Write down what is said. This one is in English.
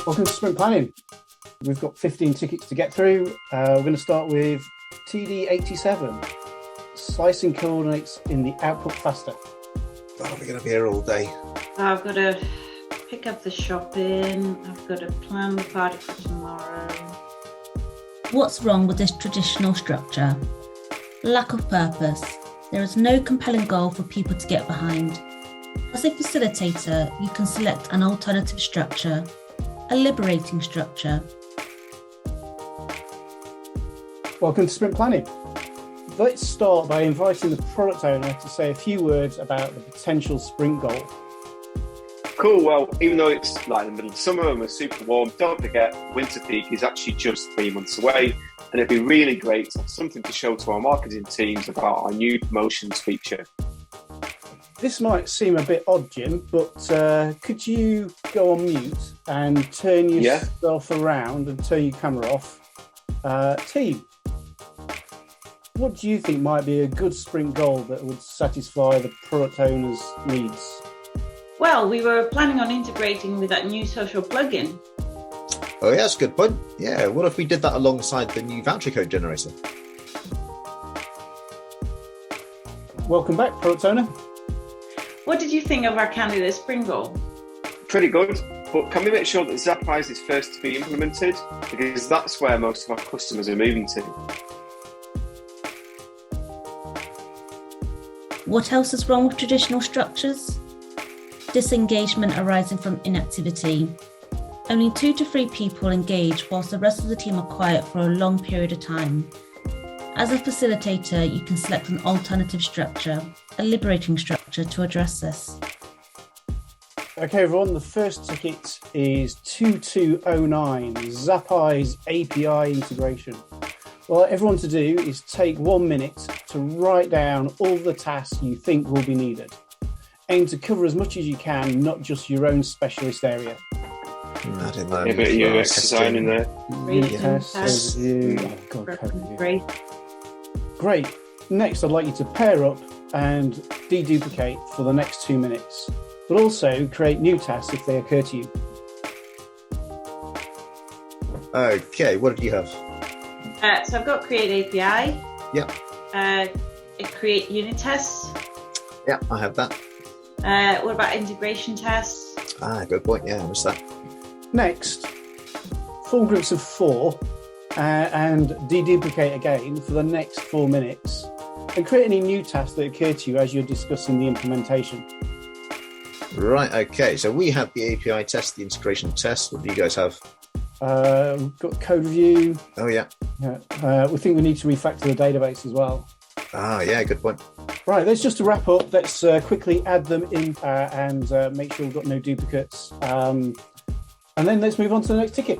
Welcome to Sprint Planning. We've got 15 tickets to get through. We're going to start with TD87. Slicing coordinates in the output faster. Oh, we're going to be here all day. I've got to pick up the shopping. I've got to plan the party for tomorrow. What's wrong with this traditional structure? Lack of purpose. There is no compelling goal for people to get behind. As a facilitator, you can select an alternative structure, a liberating structure. Welcome to Sprint Planning. Let's start by inviting the product owner to say a few words about the potential sprint goal. Cool. Well, even though it's like in the middle of summer and we're super warm, don't forget winter peak is actually just 3 months away, and it'd be really great to have something to show to our marketing teams about our new promotions feature. This might seem a bit odd, Jim, but could you go on mute and turn yourself around and turn your camera off? Team, what do you think might be a good sprint goal that would satisfy the product owner's needs? Well, we were planning on integrating with that new social plugin. Oh, yeah, that's a good point. Yeah, what if we did that alongside the new voucher code generator? Welcome back, product owner. What did you think of our candidate sprint goal? Pretty good, but can we make sure that Zapize is first to be implemented? Because that's where most of our customers are moving to. What else is wrong with traditional structures? Disengagement arising from inactivity. Only 2 to 3 people engage whilst the rest of the team are quiet for a long period of time. As a facilitator, you can select an alternative structure, a liberating structure to address this. Okay, everyone, the first ticket is 2209, Zapize API integration. What everyone to do is take 1 minute to write down all the tasks you think will be needed. Aim to cover as much as you can, not just your own specialist area. A bit of UX design in there. Unit test, overview. Oh, God, overview. Great. Next, I'd like you to pair up and deduplicate for the next 2 minutes, but also create new tasks if they occur to you. Okay, what did you have? So I've got create API. Yep. Create unit tests. Yeah, I have that. What about integration tests? Good point. Yeah, I missed that. Next, form groups of 4 and deduplicate again for the next 4 minutes and create any new tasks that occur to you as you're discussing the implementation. Right, okay, so we have the API test, the integration test. What do you guys have? We've got code review. Oh, yeah. We think we need to refactor the database as well. Yeah, good point. Right, let's just to wrap up, let's quickly add them in and make sure we've got no duplicates. And then let's move on to the next ticket.